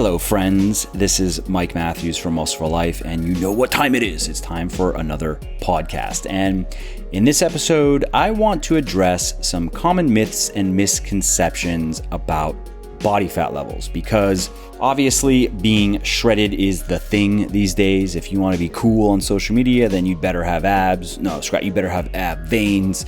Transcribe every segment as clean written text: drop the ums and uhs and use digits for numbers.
Hello, friends. This is Mike Matthews from Muscle for Life, and you know what time it is. It's time for another podcast. And in this episode, I want to address some common myths and misconceptions about body fat levels, because obviously being shredded is the thing these days. If you want to be cool on social media, then you'd better have abs. No, Scott, you better have ab veins.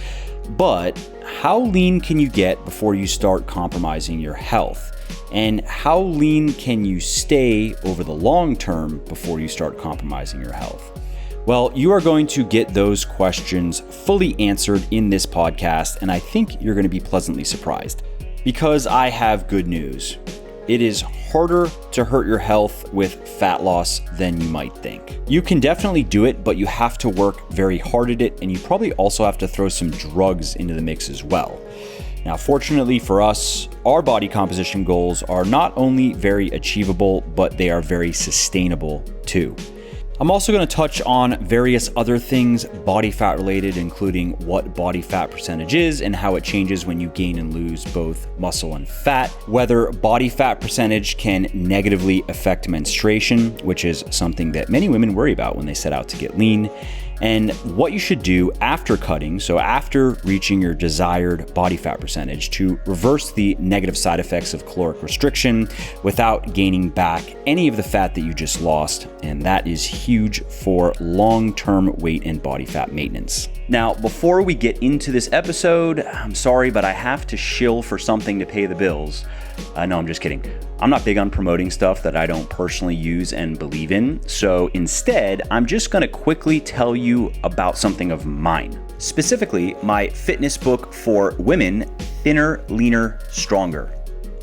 But how lean can you get before you start compromising your health? And how lean can you stay over the long term before you start compromising your health? Well, you are going to get those questions fully answered in this podcast, and I think you're going to be pleasantly surprised, because I have good news. It is harder to hurt your health with fat loss than you might think. You can definitely do it, but you have to work very hard at it, and you probably also have to throw some drugs into the mix as well. Now, fortunately for us, our body composition goals are not only very achievable, but they are very sustainable too. I'm also going to touch on various other things body fat related, including what body fat percentage is and how it changes when you gain and lose both muscle and fat, whether body fat percentage can negatively affect menstruation, which is something that many women worry about when they set out to get lean, and what you should do after cutting, so after reaching your desired body fat percentage, to reverse the negative side effects of caloric restriction without gaining back any of the fat that you just lost. And that is huge for long-term weight and body fat maintenance. Now, before we get into this episode, I'm sorry, but I have to shill for something to pay the bills. No, I'm just kidding. I'm not big on promoting stuff that I don't personally use and believe in. So instead, I'm just going to quickly tell you about something of mine. Specifically, my fitness book for women, Thinner, Leaner, Stronger.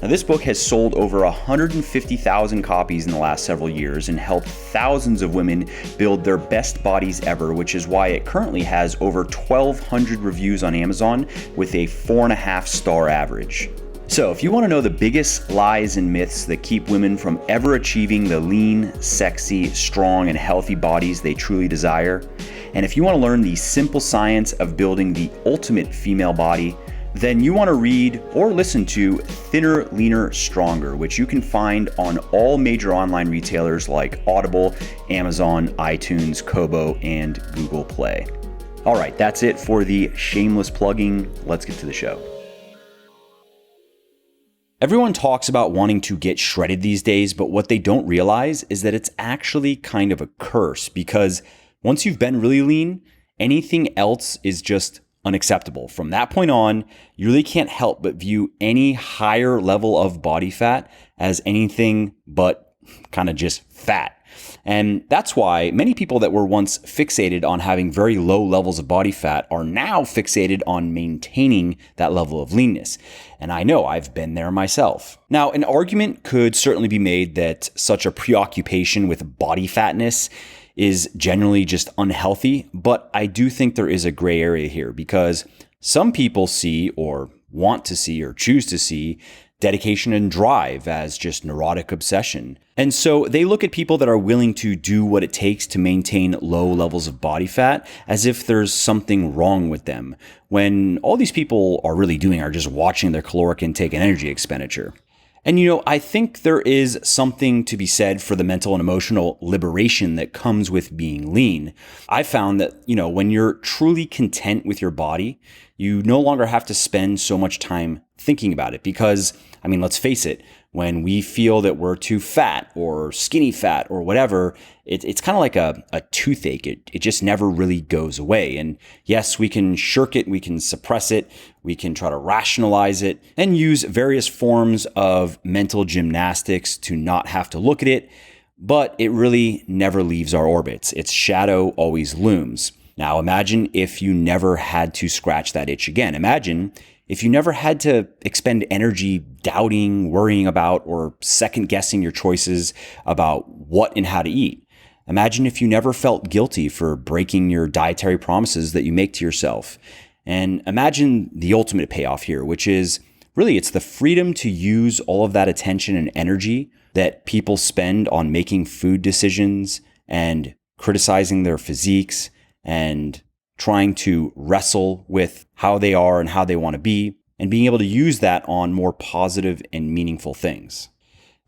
Now, this book has sold over 150,000 copies in the last several years and helped thousands of women build their best bodies ever, which is why it currently has over 1,200 reviews on Amazon with a 4.5-star average. So if you want to know the biggest lies and myths that keep women from ever achieving the lean, sexy, strong, and healthy bodies they truly desire, and if you want to learn the simple science of building the ultimate female body, then you want to read or listen to Thinner, Leaner, Stronger, which you can find on all major online retailers like Audible, Amazon, iTunes, Kobo, and Google Play. All right, that's it for the shameless plugging. Let's get to the show. Everyone talks about wanting to get shredded these days, but what they don't realize is that it's actually kind of a curse, because once you've been really lean, anything else is just unacceptable. From that point on, you really can't help but view any higher level of body fat as anything but kind of just fat. And that's why many people that were once fixated on having very low levels of body fat are now fixated on maintaining that level of leanness. And I know I've been there myself. Now, an argument could certainly be made that such a preoccupation with body fatness is generally just unhealthy, but I do think there is a gray area here, because some people see or want to see or choose to see dedication and drive as just neurotic obsession. And so they look at people that are willing to do what it takes to maintain low levels of body fat as if there's something wrong with them, when all these people are really doing are just watching their caloric intake and energy expenditure. And I think there is something to be said for the mental and emotional liberation that comes with being lean. I found that, when you're truly content with your body, you no longer have to spend so much time thinking about it, because, let's face it, when we feel that we're too fat or skinny fat or whatever, it's kind of like a toothache. It just never really goes away. And yes, we can shirk it, we can suppress it, we can try to rationalize it and use various forms of mental gymnastics to not have to look at it, but it really never leaves our orbits. Its shadow always looms. Now imagine if you never had to scratch that itch again. Imagine if you never had to expend energy doubting, worrying about, or second guessing your choices about what and how to eat. Imagine if you never felt guilty for breaking your dietary promises that you make to yourself. And imagine the ultimate payoff here, which is really, it's the freedom to use all of that attention and energy that people spend on making food decisions and criticizing their physiques and trying to wrestle with how they are and how they want to be, and being able to use that on more positive and meaningful things.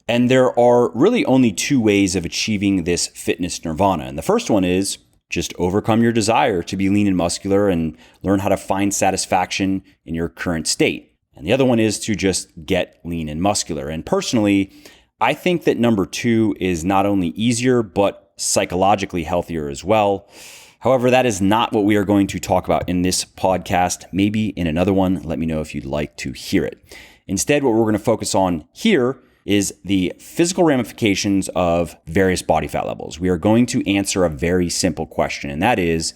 And there are really only two ways of achieving this fitness nirvana. And the first one is just overcome your desire to be lean and muscular and learn how to find satisfaction in your current state. And the other one is to just get lean and muscular. And personally, I think that number two is not only easier, but psychologically healthier as well. However, that is not what we are going to talk about in this podcast. Maybe in another one, let me know if you'd like to hear it. Instead, what we're going to focus on here is the physical ramifications of various body fat levels. We are going to answer a very simple question, and that is,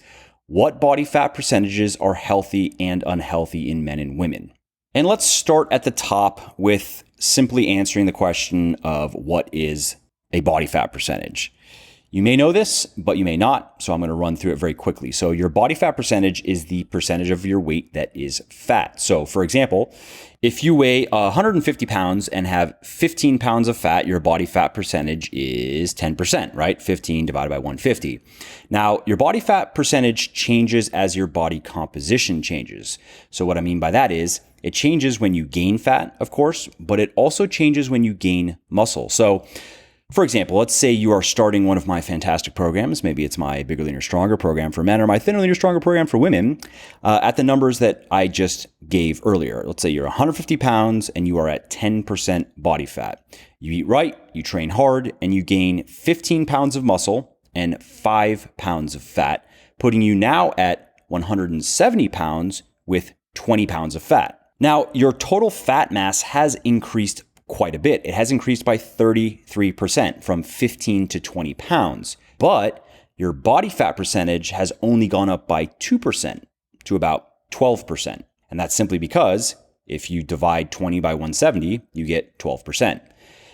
what body fat percentages are healthy and unhealthy in men and women? And let's start at the top with simply answering the question of what is a body fat percentage. You may know this, but you may not, so I'm going to run through it very quickly. So your body fat percentage is the percentage of your weight that is fat. So for example, if you weigh 150 pounds and have 15 pounds of fat, your body fat percentage is 10%, right? 15 divided by 150. Now, your body fat percentage changes as your body composition changes. So what I mean by that is it changes when you gain fat, of course, but it also changes when you gain muscle. So for example, let's say you are starting one of my fantastic programs. Maybe it's my Bigger, Leaner, Stronger program for men or my Thinner, Leaner, Stronger program for women at the numbers that I just gave earlier. Let's say you're 150 pounds and you are at 10% body fat. You eat right, you train hard, and you gain 15 pounds of muscle and 5 pounds of fat, putting you now at 170 pounds with 20 pounds of fat. Now, your total fat mass has increased quite a bit. It has increased by 33% from 15 to 20 pounds, but your body fat percentage has only gone up by 2% to about 12%. And that's simply because if you divide 20 by 170, you get 12%.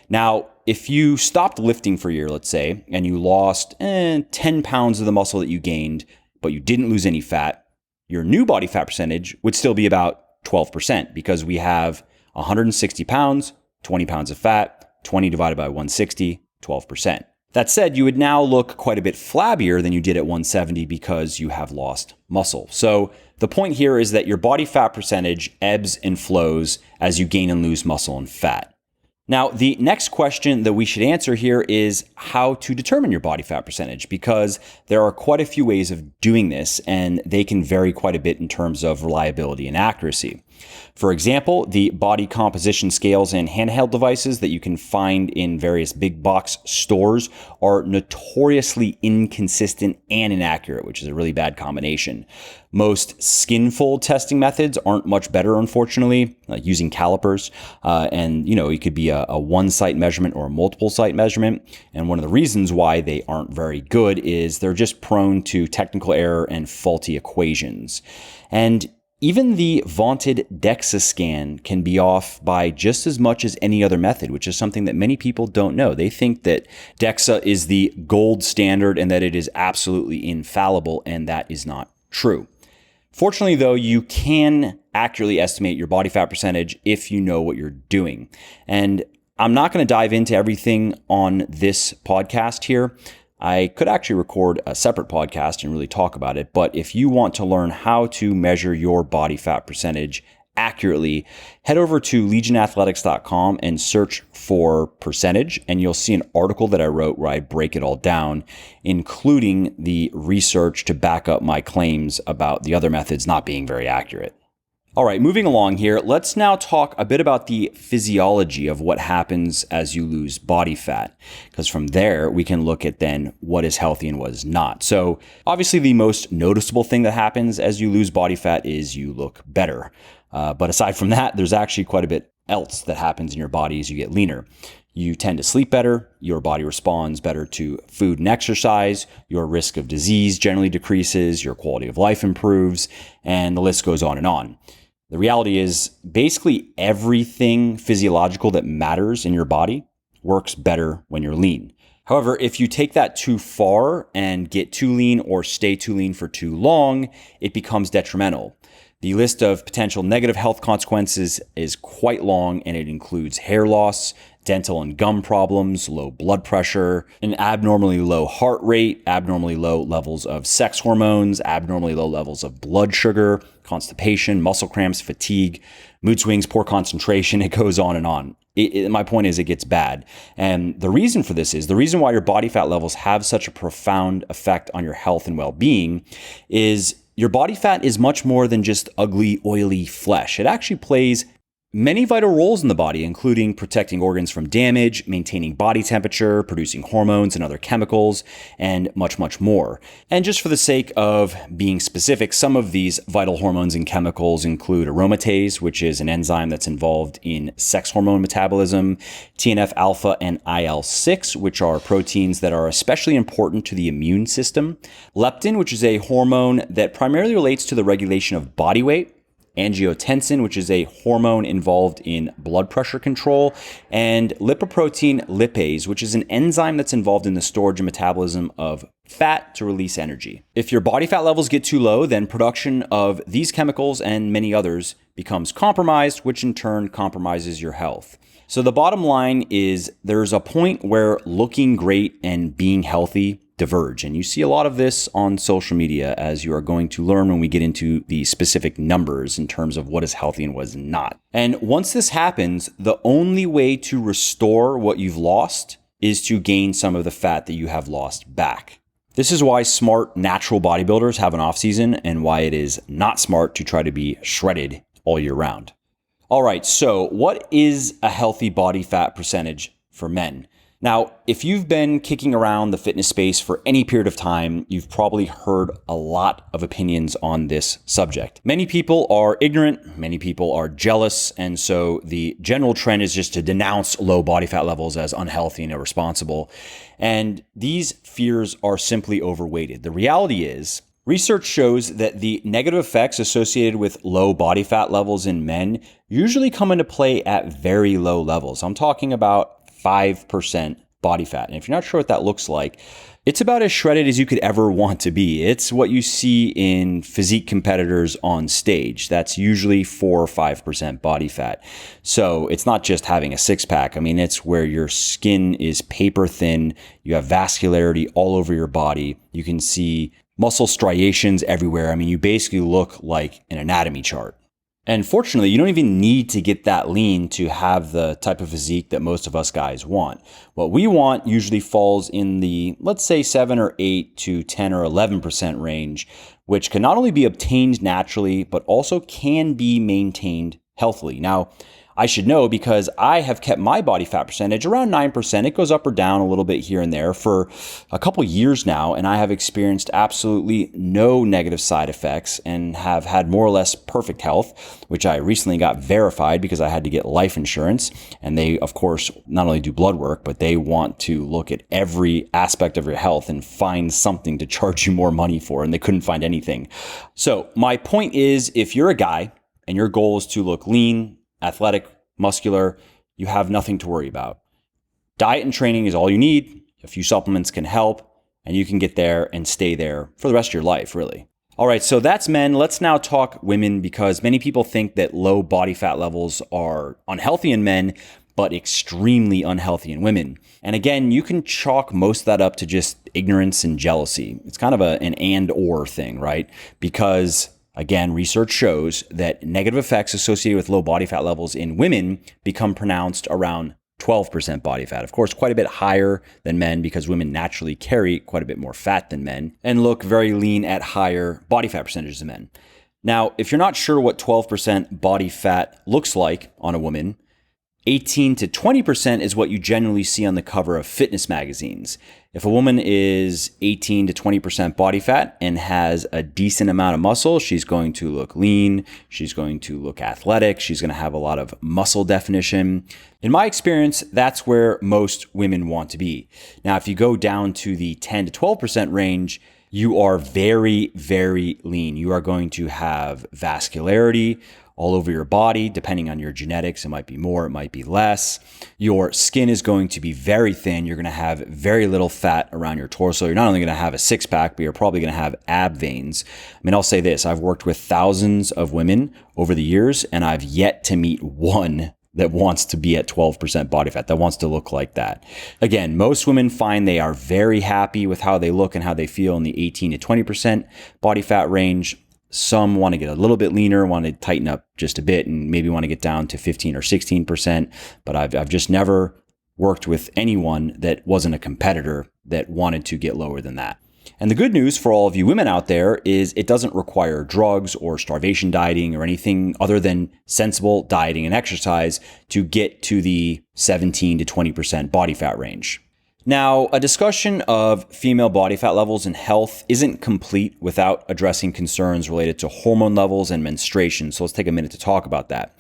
Now, if you stopped lifting for a year, let's say, and you lost 10 pounds of the muscle that you gained, but you didn't lose any fat, your new body fat percentage would still be about 12% because we have 160 pounds, 20 pounds of fat, 20 divided by 160, 12%. That said, you would now look quite a bit flabbier than you did at 170 because you have lost muscle. So the point here is that your body fat percentage ebbs and flows as you gain and lose muscle and fat. Now, the next question that we should answer here is how to determine your body fat percentage, because there are quite a few ways of doing this, and they can vary quite a bit in terms of reliability and accuracy. For example, the body composition scales and handheld devices that you can find in various big box stores are notoriously inconsistent and inaccurate, which is a really bad combination. Most skin fold testing methods aren't much better, unfortunately, like using calipers. It could be a one-site measurement or a multiple-site measurement. And one of the reasons why they aren't very good is they're just prone to technical error and faulty equations. And even the vaunted DEXA scan can be off by just as much as any other method, which is something that many people don't know. They think that DEXA is the gold standard and that it is absolutely infallible, and that is not true. Fortunately, though, you can accurately estimate your body fat percentage if you know what you're doing. And I'm not going to dive into everything on this podcast here. I could actually record a separate podcast and really talk about it. But if you want to learn how to measure your body fat percentage accurately, head over to legionathletics.com and search for percentage, and you'll see an article that I wrote where I break it all down, including the research to back up my claims about the other methods not being very accurate. All right, moving along here, let's now talk a bit about the physiology of what happens as you lose body fat, because from there we can look at then what is healthy and what is not. So obviously the most noticeable thing that happens as you lose body fat is you look better. But aside from that, there's actually quite a bit else that happens in your body as you get leaner. You tend to sleep better, your body responds better to food and exercise, your risk of disease generally decreases, your quality of life improves, and the list goes on and on. The reality is basically everything physiological that matters in your body works better when you're lean. However, if you take that too far and get too lean or stay too lean for too long, it becomes detrimental. The list of potential negative health consequences is quite long, and it includes hair loss, dental and gum problems, low blood pressure, an abnormally low heart rate, abnormally low levels of sex hormones, abnormally low levels of blood sugar, constipation, muscle cramps, fatigue, mood swings, poor concentration. It goes on and on. My point is it gets bad. And the reason for this is the reason why your body fat levels have such a profound effect on your health and well-being is your body fat is much more than just ugly, oily flesh. It actually plays many vital roles in the body, including protecting organs from damage, maintaining body temperature, producing hormones and other chemicals, and much, much more. And just for the sake of being specific, some of these vital hormones and chemicals include aromatase, which is an enzyme that's involved in sex hormone metabolism, TNF alpha and IL-6, which are proteins that are especially important to the immune system, leptin, which is a hormone that primarily relates to the regulation of body weight, angiotensin, which is a hormone involved in blood pressure control, and lipoprotein lipase, which is an enzyme that's involved in the storage and metabolism of fat to release energy. If your body fat levels get too low, then production of these chemicals and many others becomes compromised, which in turn compromises your health. So the bottom line is there's a point where looking great and being healthy diverge. And you see a lot of this on social media, as you are going to learn when we get into the specific numbers in terms of what is healthy and what is not. And once this happens, the only way to restore what you've lost is to gain some of the fat that you have lost back. This is why smart natural bodybuilders have an off season and why it is not smart to try to be shredded all year round. All right, so what is a healthy body fat percentage for men? Now, if you've been kicking around the fitness space for any period of time, you've probably heard a lot of opinions on this subject. Many people are ignorant, many people are jealous, and so the general trend is just to denounce low body fat levels as unhealthy and irresponsible. And these fears are simply overweighted. The reality is, research shows that the negative effects associated with low body fat levels in men usually come into play at very low levels. I'm talking about 5% body fat. And if you're not sure what that looks like, it's about as shredded as you could ever want to be. It's what you see in physique competitors on stage. That's usually 4 or 5% body fat. So it's not just having a six pack. I mean, it's where your skin is paper thin. You have vascularity all over your body. You can see muscle striations everywhere. I mean, you basically look like an anatomy chart. And fortunately, you don't even need to get that lean to have the type of physique that most of us guys want. What we want usually falls in the, let's say, 7 or 8 to 10 or 11% range, which can not only be obtained naturally, but also can be maintained healthily. Now, I should know because I have kept my body fat percentage around 9%. It goes up or down a little bit here and there for a couple years now, and I have experienced absolutely no negative side effects and have had more or less perfect health, which I recently got verified because I had to get life insurance. And they, of course, not only do blood work, but they want to look at every aspect of your health and find something to charge you more money for, and they couldn't find anything. So my point is, if you're a guy and your goal is to look lean, athletic, muscular, you have nothing to worry about. Diet and training is all you need. A few supplements can help, and you can get there and stay there for the rest of your life, really. All right, so that's men. Let's now talk women, because many people think that low body fat levels are unhealthy in men, but extremely unhealthy in women. And again, you can chalk most of that up to just ignorance and jealousy. It's kind of an and/or thing, right? Because again, research shows that negative effects associated with low body fat levels in women become pronounced around 12% body fat. Of course, quite a bit higher than men because women naturally carry quite a bit more fat than men and look very lean at higher body fat percentages than men. Now, if you're not sure what 12% body fat looks like on a woman, 18 to 20% is what you generally see on the cover of fitness magazines. If a woman is 18 to 20% body fat and has a decent amount of muscle, she's going to look lean, she's going to look athletic, she's going to have a lot of muscle definition. In my experience, that's where most women want to be. Now, if you go down to the 10 to 12% range, you are very, very lean. You are going to have vascularity all over your body. Depending on your genetics, it might be more, it might be less. Your skin is going to be very thin. You're going to have very little fat around your torso. You're not only going to have a six pack, but you're probably going to have ab veins. I mean, I'll say this, I've worked with thousands of women over the years, and I've yet to meet one that wants to be at 12% body fat, that wants to look like that. Again, most women find they are very happy with how they look and how they feel in the 18 to 20% body fat range. Some want to get a little bit leaner, want to tighten up just a bit, and maybe want to get down to 15 or 16%. But I've just never worked with anyone that wasn't a competitor that wanted to get lower than that. And the good news for all of you women out there is it doesn't require drugs or starvation dieting or anything other than sensible dieting and exercise to get to the 17 to 20% body fat range. Now, a discussion of female body fat levels and health isn't complete without addressing concerns related to hormone levels and menstruation. So let's take a minute to talk about that.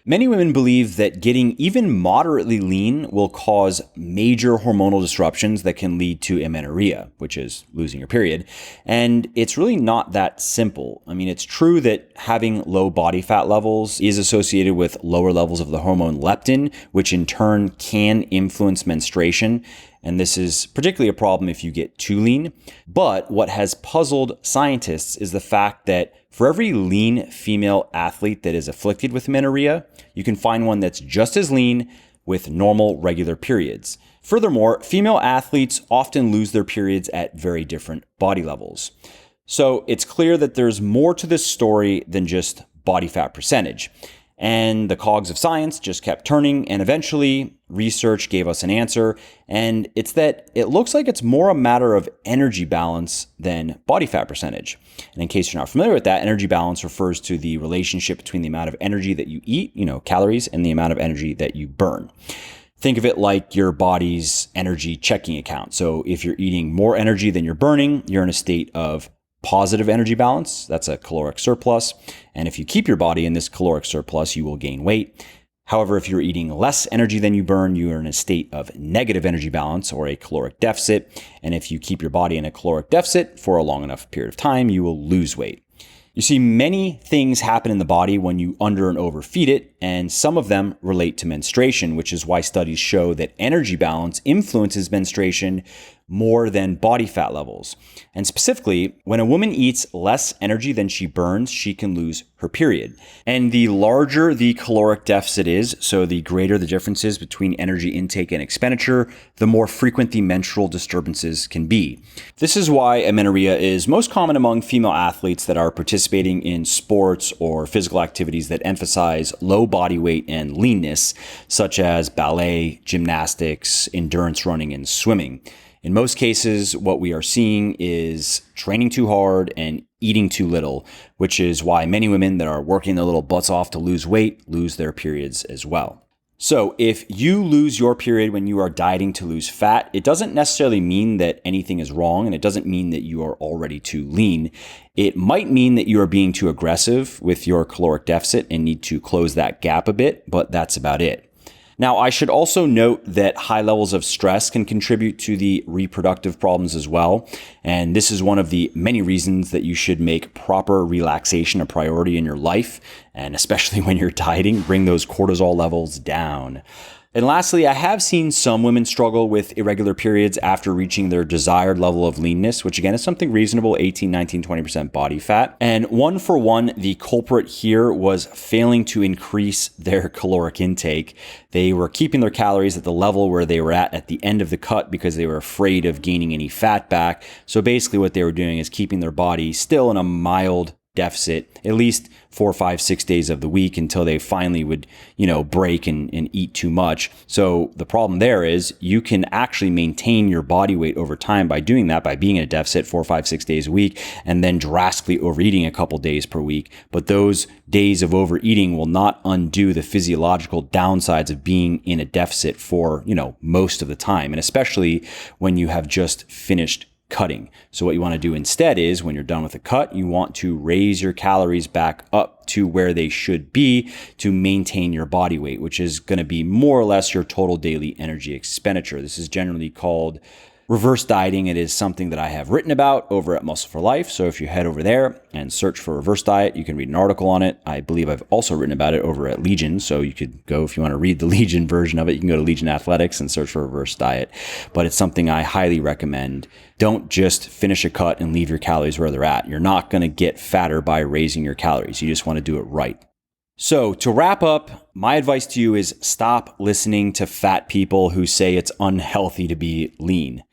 Many women believe that getting even moderately lean will cause major hormonal disruptions that can lead to amenorrhea, which is losing your period. And it's really not that simple. I mean, it's true that having low body fat levels is associated with lower levels of the hormone leptin, which in turn can influence menstruation. And this is particularly a problem if you get too lean. But what has puzzled scientists is the fact that for every lean female athlete that is afflicted with amenorrhea, you can find one that's just as lean with normal, regular periods. Furthermore, female athletes often lose their periods at very different body levels. So it's clear that there's more to this story than just body fat percentage. And the cogs of science just kept turning, and eventually research gave us an answer. And it's that it looks like it's more a matter of energy balance than body fat percentage. And in case you're not familiar with that, energy balance refers to the relationship between the amount of energy that you eat, calories, and the amount of energy that you burn. Think of it like your body's energy checking account. So if you're eating more energy than you're burning, you're in a state of positive energy balance. That's a caloric surplus. And if you keep your body in this caloric surplus, you will gain weight. However, if you're eating less energy than you burn, you are in a state of negative energy balance or a caloric deficit. And if you keep your body in a caloric deficit for a long enough period of time, you will lose weight. You see, many things happen in the body when you under and overfeed it, and some of them relate to menstruation, which is why studies show that energy balance influences menstruation more than body fat levels. And specifically, when a woman eats less energy than she burns, she can lose her period. And the larger the caloric deficit is, so the greater the differences between energy intake and expenditure, the more frequent the menstrual disturbances can be. This is why amenorrhea is most common among female athletes that are participating in sports or physical activities that emphasize low body weight and leanness, such as ballet, gymnastics, endurance running, and swimming. In most cases, what we are seeing is training too hard and eating too little, which is why many women that are working their little butts off to lose weight lose their periods as well. So if you lose your period when you are dieting to lose fat, it doesn't necessarily mean that anything is wrong, and it doesn't mean that you are already too lean. It might mean that you are being too aggressive with your caloric deficit and need to close that gap a bit, but that's about it. Now, I should also note that high levels of stress can contribute to the reproductive problems as well. And this is one of the many reasons that you should make proper relaxation a priority in your life. And especially when you're dieting, bring those cortisol levels down. And lastly, I have seen some women struggle with irregular periods after reaching their desired level of leanness, which again is something reasonable, 18, 19, 20% body fat. And one for one, the culprit here was failing to increase their caloric intake. They were keeping their calories at the level where they were at the end of the cut because they were afraid of gaining any fat back. So basically what they were doing is keeping their body still in a mild deficit, at least 4, 5, 6 days of the week until they finally would, break and eat too much. So the problem there is you can actually maintain your body weight over time by doing that, by being in a deficit 4, 5, 6 days a week, and then drastically overeating a couple days per week. But those days of overeating will not undo the physiological downsides of being in a deficit for, most of the time. And especially when you have just finished cutting. So what you want to do instead is when you're done with a cut, you want to raise your calories back up to where they should be to maintain your body weight, which is going to be more or less your total daily energy expenditure. This is generally called reverse dieting. It is something that I have written about over at Muscle for Life. So if you head over there and search for reverse diet, you can read an article on it. I believe I've also written about it over at Legion. So you could go, if you want to read the Legion version of it, you can go to Legion Athletics and search for reverse diet. But it's something I highly recommend. Don't just finish a cut and leave your calories where they're at. You're not going to get fatter by raising your calories. You just want to do it right. So to wrap up, my advice to you is stop listening to fat people who say it's unhealthy to be lean.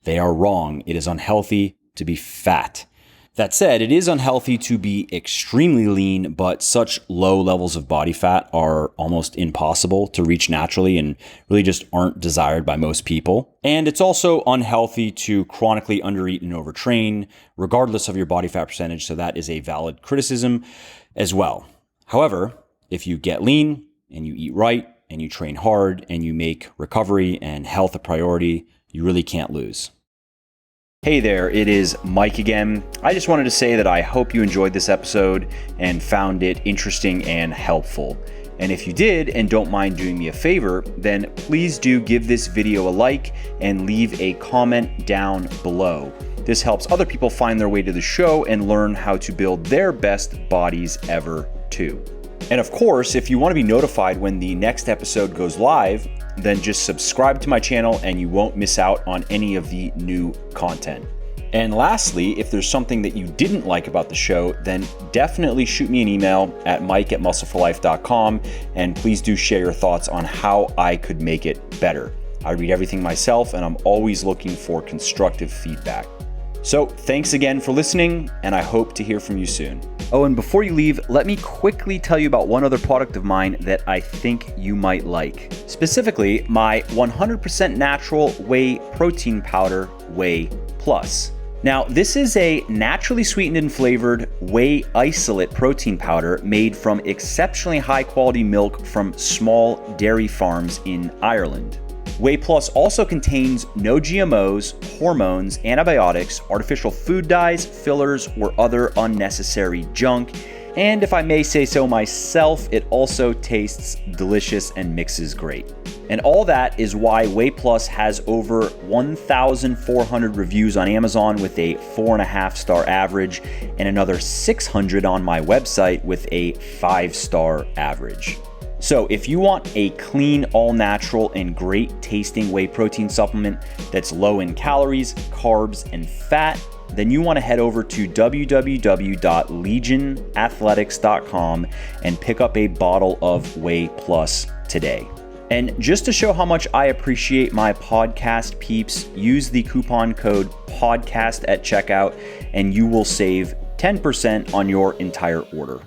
They are wrong. It is unhealthy to be fat. That said, it is unhealthy to be extremely lean, but such low levels of body fat are almost impossible to reach naturally and really just aren't desired by most people. And it's also unhealthy to chronically undereat and overtrain, regardless of your body fat percentage. So that is a valid criticism as well. However, if you get lean and you eat right and you train hard and you make recovery and health a priority, you really can't lose. Hey there, it is Mike again. I just wanted to say that I hope you enjoyed this episode and found it interesting and helpful. And if you did and don't mind doing me a favor, then please do give this video a like and leave a comment down below. This helps other people find their way to the show and learn how to build their best bodies ever too. And of course, if you want to be notified when the next episode goes live, then just subscribe to my channel and you won't miss out on any of the new content. And lastly, if there's something that you didn't like about the show, then definitely shoot me an email at mike@muscleforlife.com, and please do share your thoughts on how I could make it better. I read everything myself and I'm always looking for constructive feedback. So thanks again for listening, and I hope to hear from you soon. Oh, and before you leave, let me quickly tell you about one other product of mine that I think you might like. Specifically, my 100% natural whey protein powder, Whey Plus. Now, this is a naturally sweetened and flavored whey isolate protein powder made from exceptionally high quality milk from small dairy farms in Ireland. Whey Plus also contains no GMOs, hormones, antibiotics, artificial food dyes, fillers, or other unnecessary junk. And if I may say so myself, it also tastes delicious and mixes great. And all that is why Whey Plus has over 1,400 reviews on Amazon with a 4.5-star average, and another 600 on my website with a 5-star average. So if you want a clean, all-natural, and great-tasting whey protein supplement that's low in calories, carbs, and fat, then you want to head over to www.legionathletics.com and pick up a bottle of Whey Plus today. And just to show how much I appreciate my podcast peeps, use the coupon code PODCAST at checkout, and you will save 10% on your entire order.